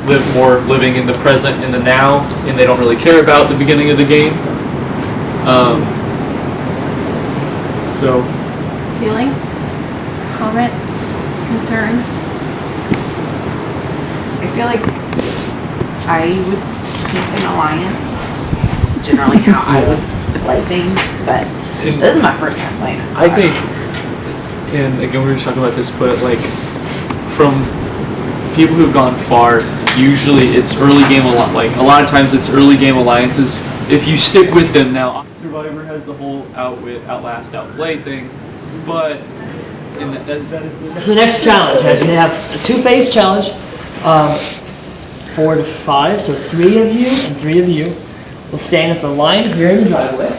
living in the present, in the now, and they don't really care about the beginning of the game. So, feelings, comments, concerns? I feel like I would keep an alliance, generally how I would play things, but this is my first time playing it. I think, and again, we were just talking about this, but like, from people who've gone far, usually it's early game, like a lot of times it's early game alliances. If you stick with them now, Survivor has the whole outwit, outlast, outplay thing, but that is the next challenge. As you have a 2-phase challenge, 4 to 5, so 3 of you and 3 of you will stand at the line here in the driveway,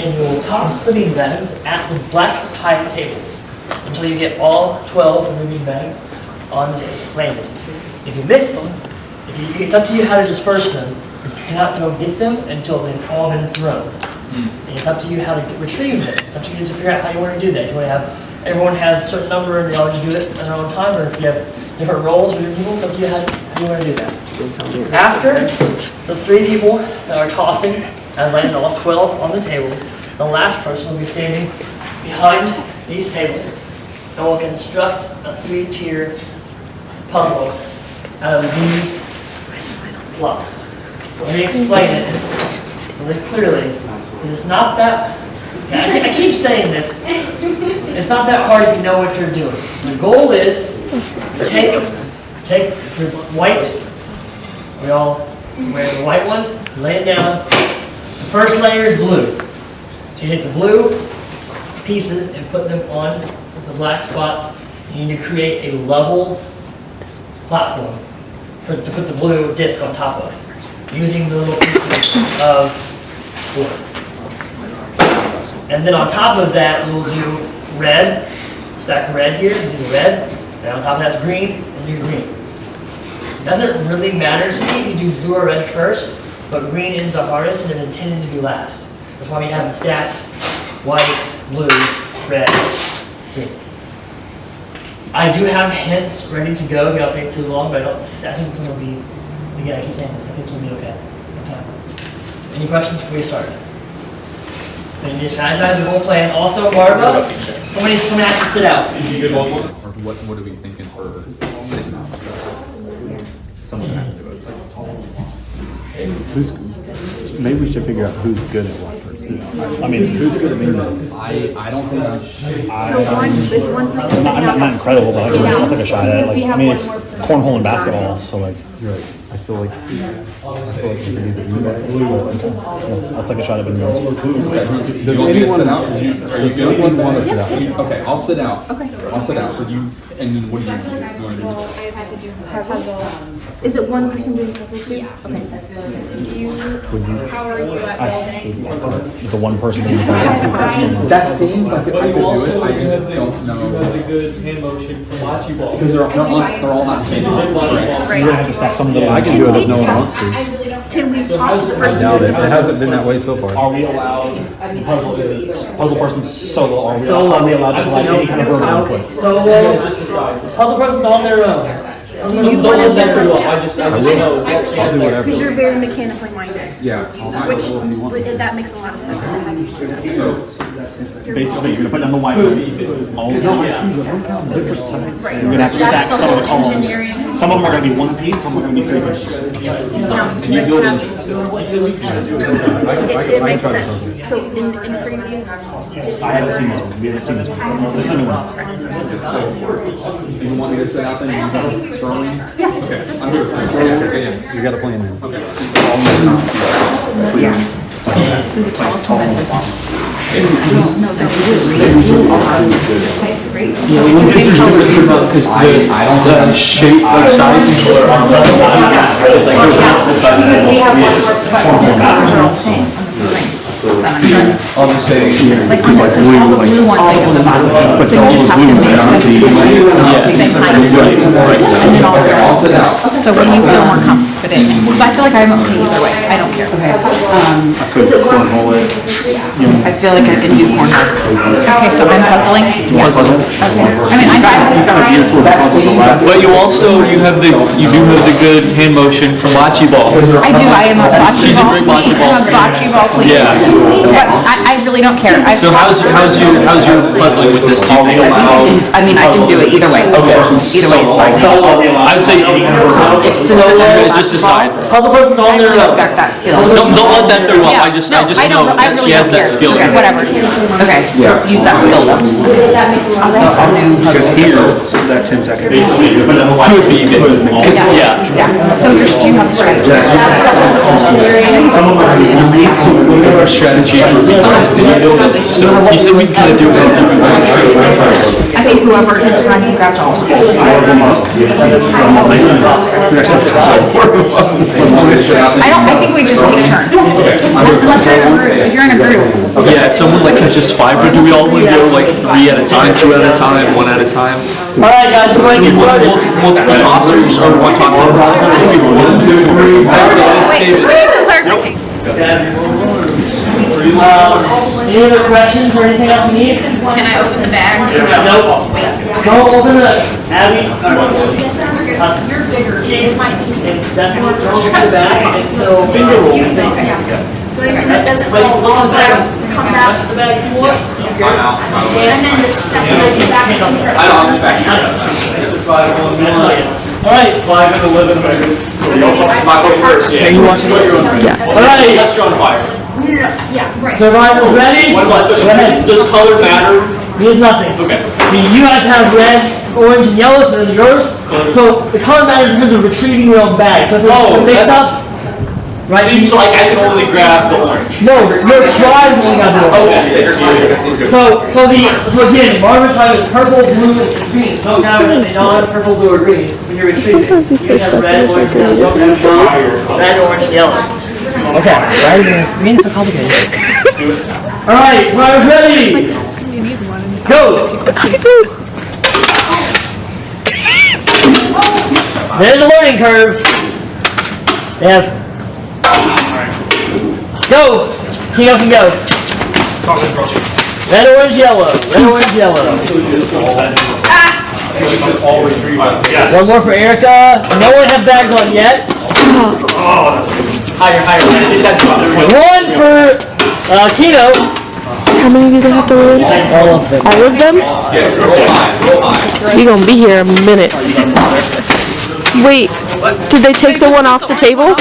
and you will toss the beanbags at the black pie tables until you get all 12 of the beanbags on the table, landed. If you miss, it's up to you how to disperse them. You cannot go get them until they've all been thrown. And it's up to you how to retrieve them. It's up to you to figure out how you want to do that. If you want to have, everyone has a certain number and they all just do it at their own time, or if you have different roles with your people, it's up to you how you want to do that. After the 3 people that are tossing and landing all 12 on the tables, the last person will be standing behind these tables and will construct a 3-tier puzzle out of these blocks. Let me explain it really clearly. It's not that, I keep saying this, it's not that hard if you know what you're doing. The goal is take your white, we all wear the white one, lay it down. The first layer is blue. So you take the blue pieces and put them on the black spots. You need to create a level platform to put the blue disc on top of, using the little pieces of wood. And then on top of that, we will do red, stack of red here, and do red, and on top of that's green, and do green. It doesn't really matter to me if you do blue or red first, but green is the hardest and is intended to be last. That's why we have them stacked white, blue, red, green. I do have hints ready to go if you don't take too long, but I think it's going to be, again, I keep saying this, I think it's going to be okay. Any questions before we start? So you need to strategize your whole plan. Also, Barbara, somebody has to sit out. What are we thinking for sitting out? Someone has to do it. Maybe we should figure out who's good at what. I mean, who's good at beanbags? I don't think Is one person I'm not incredible, but I'll take a shot at it. Like, I mean, it's cornhole and basketball, so like, you're right. I feel like we can do the beanbag. I'll take a shot at beanbags. Does anyone sit out? Does anyone want to sit out? Okay, I'll sit out. Okay. I'll sit out. So you, and then what do you want to do? Puzzle. Is it one person doing puzzle too? Yeah. Okay. How are you at building? The one person in the That seems like I could do it. I just don't know. really good hand motion Because they're all not the same. You're gonna have to stack some of them. I can do it if no one wants to. Can we talk to the I person? doubt it. It hasn't been that way so far. Are we allowed, puzzle person's solo, are we allowed to provide any kind of verbal input? Solo, puzzle person's on their own. Do you want to do puzzle? I just know. I'll do whatever. Because you're very mechanically minded. Yeah. Which that makes a lot of sense to have you do that. Basically, you're gonna put down the whiteboard, all of different sides. You're gonna have to stack some of the columns. Some of them are gonna be one piece, some are gonna be 3 pieces. And you build it. It makes sense. So in previous, I haven't seen this one, we haven't seen this one. This is a new one. You want me to sit out there and use throwing? Okay. I'm good. You got a plan then. Okay. So the tallest one is Because the shape, like size and color aren't because we have one more question. I'll just say. Like all the blue ones take up the bottom. So you just have to make them same height. And then all the rest. So what do you feel more confident in? Because I feel like I'm okay either way. I don't care. Okay. I could cornhole it. I feel like I can do cornhole. Okay, so I'm puzzling? Yeah. Okay. I mean, I'm But you also, you do have the good hand motion from bocce ball. I do. I am a bocce She's a ball great bocce queen. ball I'm a bocce ball queen. Yeah. But I really don't care. So how's your puzzling with this? Do you think? I mean, I can do it either way. Okay. Either way, it's fine. I'd say just decide. Puzzle person's I on there. really don't got that skill. Don't let that throw you off. I just know don't- I that really she has don't that care. skill. Okay, whatever. Okay, let's use that skill though. So I'll do Because puzzle. here, that 10 seconds. Could be. Yeah. Yeah. So you have straight. Our strategy for so he said we can kind of do it however we want. I think whoever runs and grabs all. I think we just take turns. Unless you're in a group. If you're in a group. Yeah, if someone like catches 5, or do we all want to go like 3 at a time, 2 at a time, 1 at a time? All right, guys, so when you get started. Multiple tossers or one toss at a time? Wait, we need some clarification. Any other questions or anything else you need? Can I open the bag? Nope. Go open the Abby. You're bigger. It's definitely don't open the bag until finger rolls. So that doesn't But you fall open all the bag, out, come back, touch the bag if you want. and then the second I get back, it comes right All right. 5 and 11 minutes. So y'all talk about it first. Yeah. You watching? Yeah. All right. Unless you're on fire. Yeah, right. Survivors ready? One last question. Go ahead. Does color matter? Means nothing. Okay. You guys have red, orange, and yellow, so those are yours. So the color matters in terms of retrieving your own bag. So if there's some mix-ups, right? So like I can only grab the orange. No, your tribe only got the orange. So again, Marvin's tribe is purple, blue, and green. So now they don't have purple, blue, or green when you're retrieving. You just have red, orange, and yellow. Red, orange, and yellow. Okay. Right? It's being so complicated. All right, Marvin's ready. Go. There's a learning curve. They have. Go. Kino can go. Red, orange, yellow. Red, orange, yellow. One more for Erica. No one has bags on yet. Higher. One for Kino. How many do they have to learn? All of them. All of them? You're gonna be here a minute. Wait, did they take the one off the table?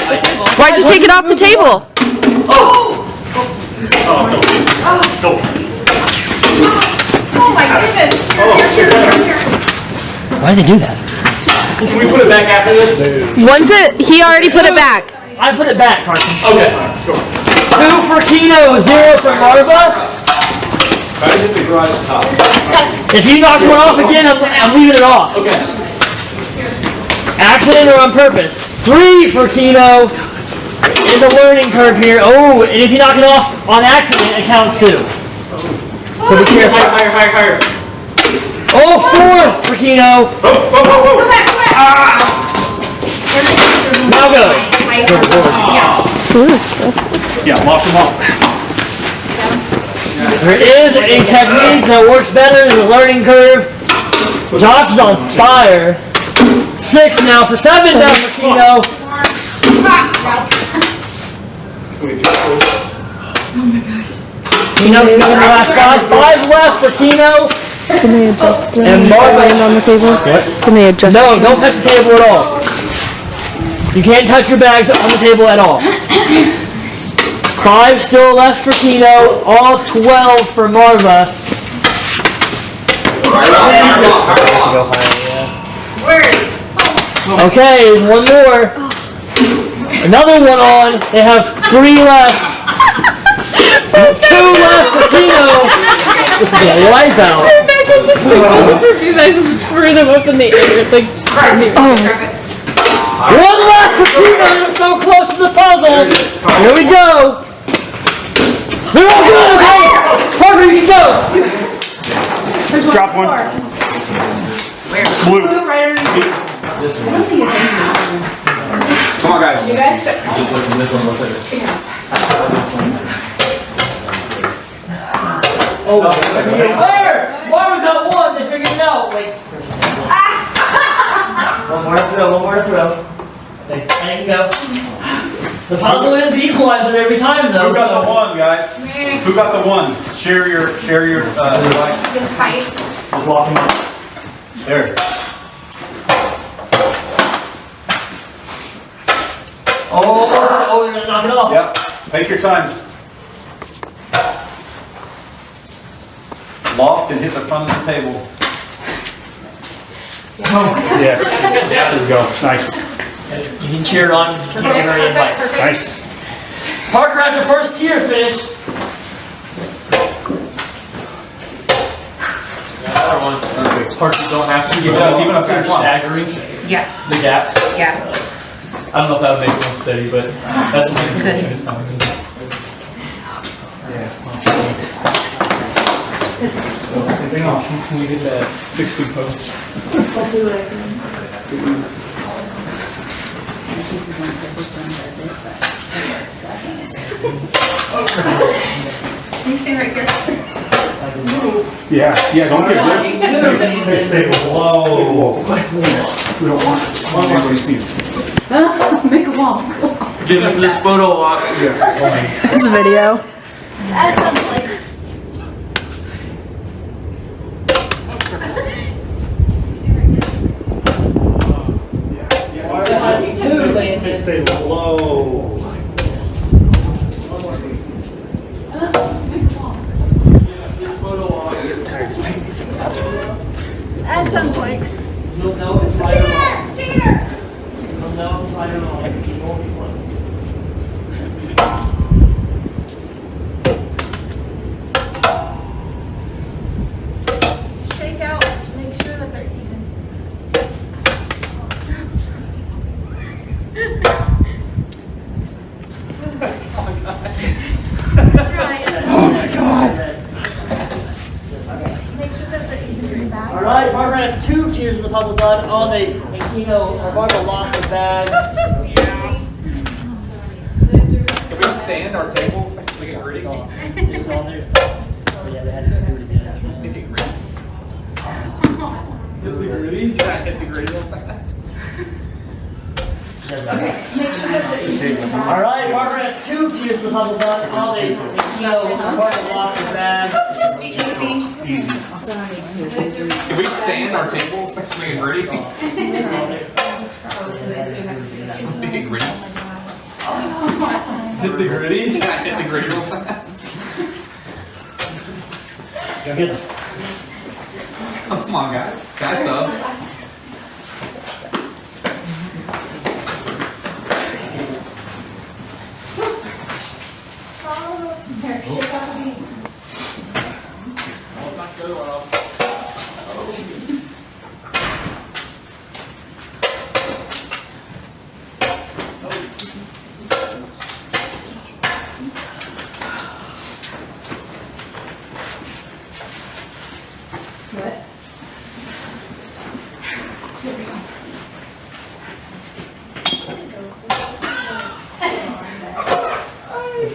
Why'd you take it off the table? Oh my goodness. Here. Why did they do that? Can we put it back after this? Once he already put it back. I put it back, Carson. Okay. 2 for Kino, 0 for Marva. Try to hit the garage top. If you knock one off again, I'm leaving it off. Okay. Accident or on purpose. 3 for Kino. There's a learning curve here. Oh, and if you knock it off on accident, it counts too. So be careful. Higher. Oh, 4 for Kino. Now go. Yeah, lock them up. There is a technique that works better than the learning curve. Josh is on fire. 6 now for 7 now for Kino. Kino in the last 5. 5 left for Kino. Can they adjust them? And Marva. Land on the table? Can they adjust? No, don't touch the table at all. You can't touch your bags on the table at all. 5 still left for Kino. All 12 for Marva. Okay, there's one more. Another one on. They have 3 left. 2 left for Kino. This is a wipeout. I just took both of you guys and just threw them up in the air. Like, One left for Kino. So close to the puzzle. Here we go. They're all good, okay? Parker, you can go. Drop one. Blue. Come on, guys. Oh, where? Why we got one? They figured it out. Wait. One more to throw. Okay, and you go. The puzzle is the equalizer every time, though. Who got the one, guys? Who got the one? Share your device. Just height. Just lock him up. There. Oh, you're gonna knock it off. Yep. Take your time. Loft and hit the front of the table. Yeah. There we go. Nice. You can cheer it on. You can't give her any advice. Nice. Parker has her first tier finished. Another one. Parts you don't have to give Yeah, even if you're it's one. staggering Yeah, the gaps. yeah. I don't know if that would make it more steady, but that's what the information is telling me. Can we get that fixed in post? I'll do it. Can you stay right here? Yeah. Don't get rid. Stay below. We don't want everybody sees. Make a wall. Get it for this photo op. This video. That's something. Stay below. At some point. You'll know it's right or wrong. You'll know it's right or wrong. It won't be close. Shake out. Make sure that they're even. Oh my God. Make sure that they're even in the back. Alright, Barbara has 2 tiers of the puzzle done. Oh, Barbara lost the bag. Can we sand our table? Make it gritty. It's on there. Oh, yeah, they had to do it again. Make it gritty. Hit the gritty? Can I hit the gritty real fast? Alright, Barbara has 2 tiers of the puzzle done. Oh, Barbara lost the bag. Easy. Can we sand our table? Make it gritty. Make it gritty. Hit the gritty? Can I hit the gritty real fast? Good. Come on, guys. Guys, sub.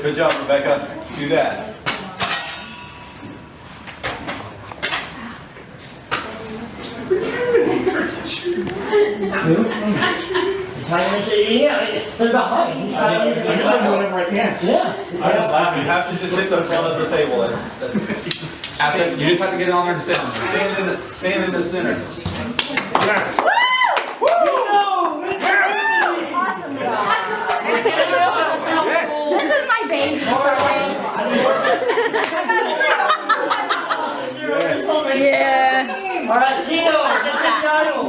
Good job, Rebecca. Do that. Yeah, put it behind. He's trying to I'm just trying to do whatever I can. Yeah. I'm just laughing. You have to just hit the front of the table. You just have to get it on there to sit on there. Stand in the center. Yes. Awesome job. This is my baby. Yeah. All right, Tino, get the title.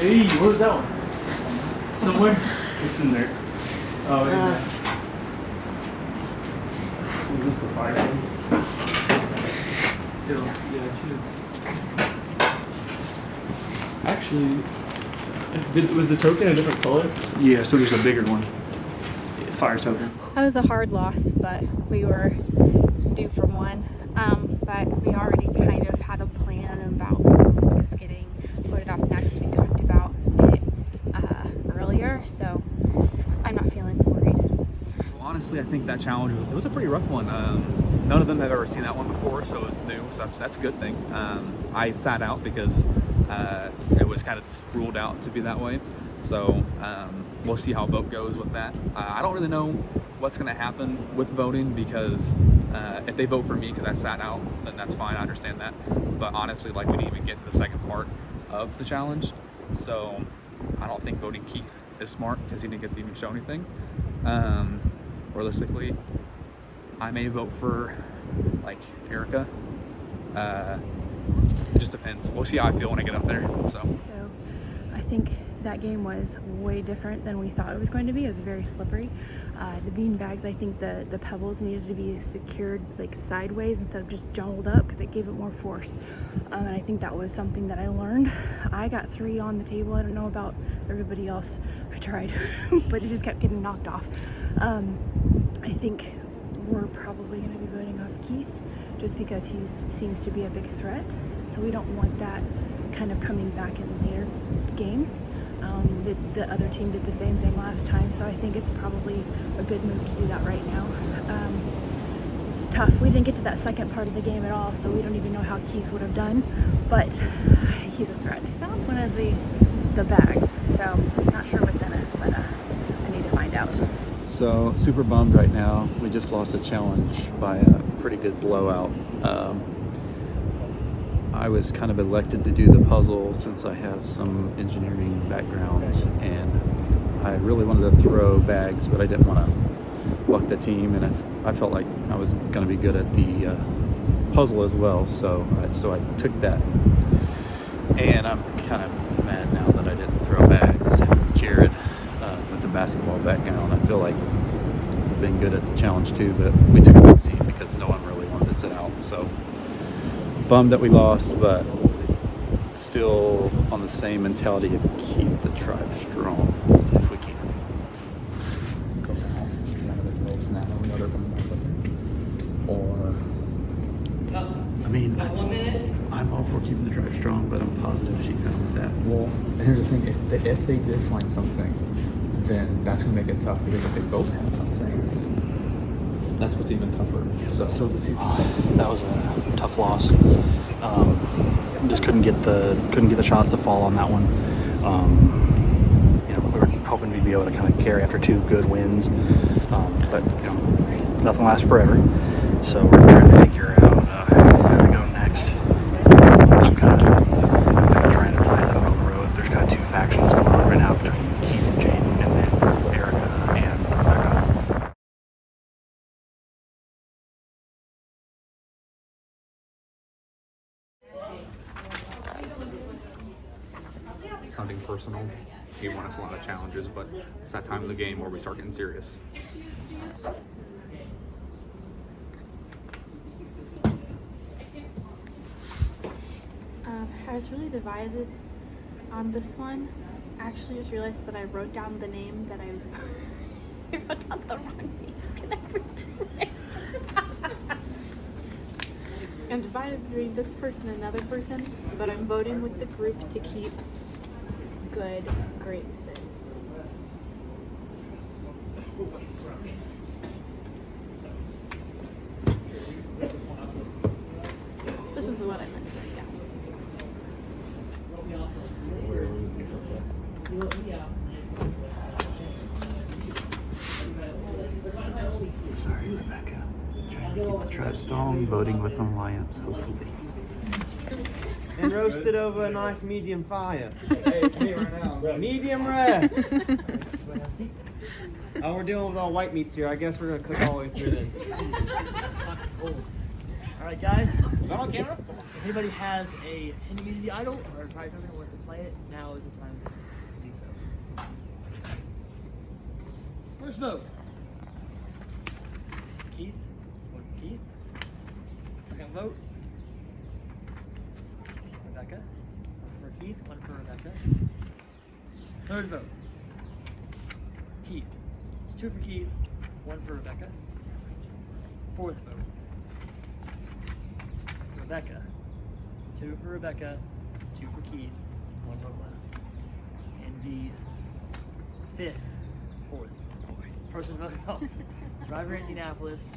Hey, where's that one? Somewhere? It's in there. Oh, yeah. Is this the fire thing? Yeah, Actually, was the token a different color? Yeah, so there's a bigger one. Fire token. That was a hard loss, but we were due for one. But we already kind of had a plan about who was getting voted off next. We talked about it earlier, so I'm not feeling worried. Well, honestly, I think that challenge was a pretty rough one. None of them have ever seen that one before, so it was new. So that's a good thing. I sat out because it was kind of ruled out to be that way. So we'll see how vote goes with that. I don't really know what's going to happen with voting because if they vote for me because I sat out, then that's fine. I understand that. But honestly, like, we didn't even get to the second part of the challenge. So I don't think voting Keith is smart because he didn't get to even show anything. Realistically, I may vote for like Erica. It just depends. We'll see how I feel when I get up there. So I think that game was way different than we thought it was going to be. It was very slippery. The bean bags, I think the pebbles needed to be secured like sideways instead of just jumbled up because it gave it more force. And I think that was something that I learned. I got 3 on the table. I don't know about everybody else. I tried, but it just kept getting knocked off. I think we're probably going to be voting off Keith just because he seems to be a big threat. So we don't want that kind of coming back in the later game. The other team did the same thing last time, so I think it's probably a good move to do that right now. It's tough. We didn't get to that second part of the game at all, so we don't even know how Keith would have done, but he's a threat. He found one of the bags, so I'm not sure what's in it, but I need to find out. So super bummed right now. We just lost a challenge by a pretty good blowout. I was kind of elected to do the puzzle since I have some engineering background, and I really wanted to throw bags, but I didn't want to buck the team, and I felt like I was going to be good at the puzzle as well, so I took that. And I'm kind of mad now that I didn't throw bags. Jared, with the basketball background, I feel like I've been good at the challenge too, but we took a big seat because no one really wanted to sit out, so bummed that we lost, but still on the same mentality of keep the tribe strong if we can. I mean, I'm all for keeping the tribe strong, but I'm positive she found that. Well, here's the thing: if they did find something, then that's gonna make it tough because if they both have something, that's what's even tougher. So that was a tough loss. Just couldn't get the shots to fall on that one. We were hoping we'd be able to kind of carry after 2 good wins, but nothing lasts forever. So we're trying to figure out how to go next. I'm kind of trying to plan that on the road. There's kind of 2 factions going on right now between Keith and Jaden, and then Erica and Rebecca. Something personal. He won us a lot of challenges, but it's that time of the game where we start getting serious. I was really divided on this one. I actually just realized that I wrote down the name that I wrote down the wrong name. Can I ever do it? I'm divided between this person and another person, but I'm voting with the group to keep good graces. This is what I meant to write down. Sorry, Rebecca. Trying to keep the tribe strong, voting with an alliance, hopefully. And roast it over a nice medium fire. Hey, it's me right now. Medium rare. How we're dealing with all white meats here, I guess we're gonna cook all the way through then. All right, guys. Is that on camera? If anybody has a Immunity Idol or a Pride token and wants to play it, now is the time to do so. First vote. Keith. One for Keith. Second vote. Rebecca. One for Keith. One for Rebecca. Third vote. Keith. It's 2 for Keith. 1 for Rebecca. Fourth vote. Rebecca. It's 2 for Rebecca, 2 for Keith, 1 vote left. And the fourth person voted off. Driver Indianapolis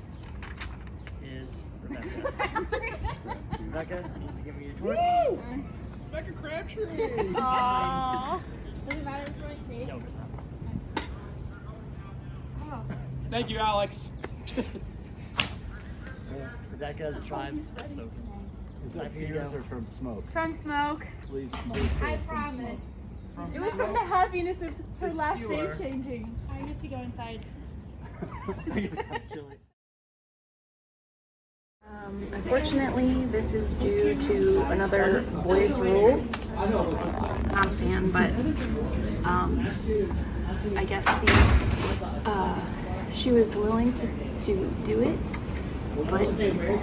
is Rebecca. Rebecca needs to give me your torch. Woo! Rebecca Crabtree! Aww. Does it matter if me? No, it does not. Thank you, Alex. Rebecca, the tribe has spoken. It's time for you to go. from smoke? From smoke. Please smoke. I promise. It was from the happiness of her last name changing. I get to go inside. Unfortunately, this is due to another boys' rule. Not a fan, but I guess she was willing to do it, but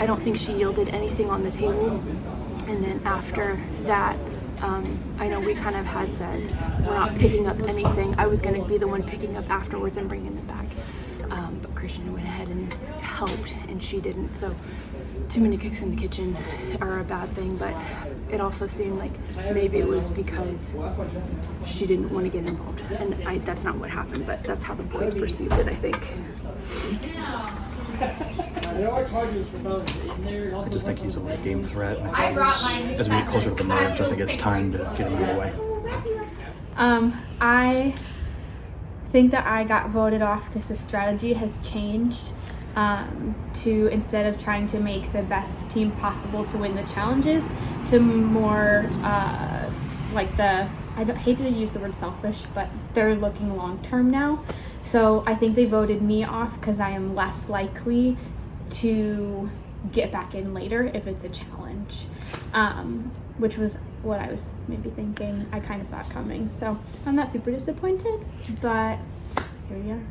I don't think she yielded anything on the table. And then after that, I know we kind of had said we're not picking up anything. I was going to be the one picking up afterwards and bringing it back. But Christian went ahead and helped, and she didn't. So too many cooks in the kitchen are a bad thing, but it also seemed like maybe it was because she didn't want to get involved. And that's not what happened, but that's how the boys perceived it, I think. I just think he's a late game threat. And I think as we get closer to the merge, I think it's time to get him out of the way. I think that I got voted off because the strategy has changed to, instead of trying to make the best team possible to win the challenges, to more I don't hate to use the word selfish, but they're looking long term now. So I think they voted me off because I am less likely to get back in later if it's a challenge, which was what I was maybe thinking. I kind of saw it coming, so I'm not super disappointed, but here we are.